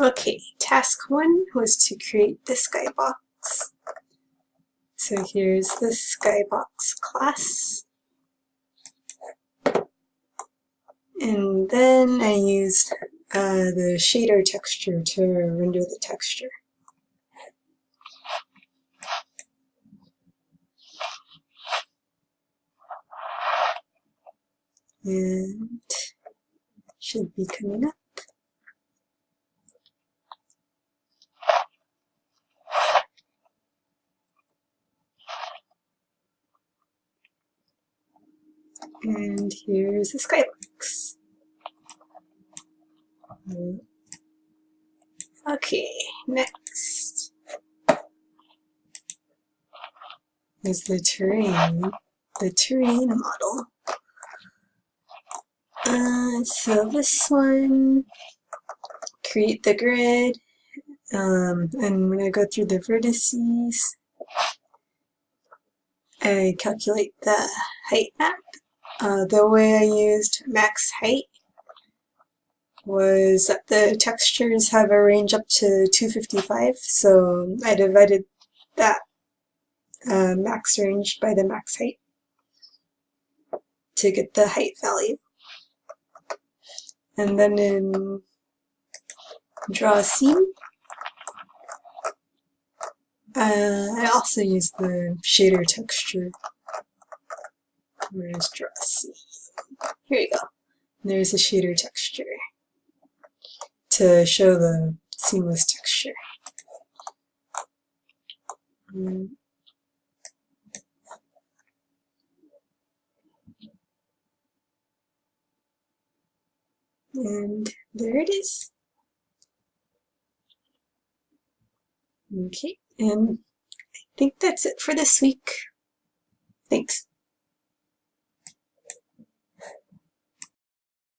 Okay, task 1 was to create the skybox. So here's the skybox class. And then I used the shader texture to render the texture. And should be coming up. And here's the skybox. Okay, next is the terrain model. So this one, create the grid, and when I go through the vertices, I calculate the height map. The way I used max height was that the textures have a range up to 255, so I divided that max range by the max height to get the height value. And then in draw a scene, I also used the shader texture. Where's draw a scene? Here you go. There's a shader texture to show the seamless texture. And there it is. Okay, and I think that's it for this week. Thanks.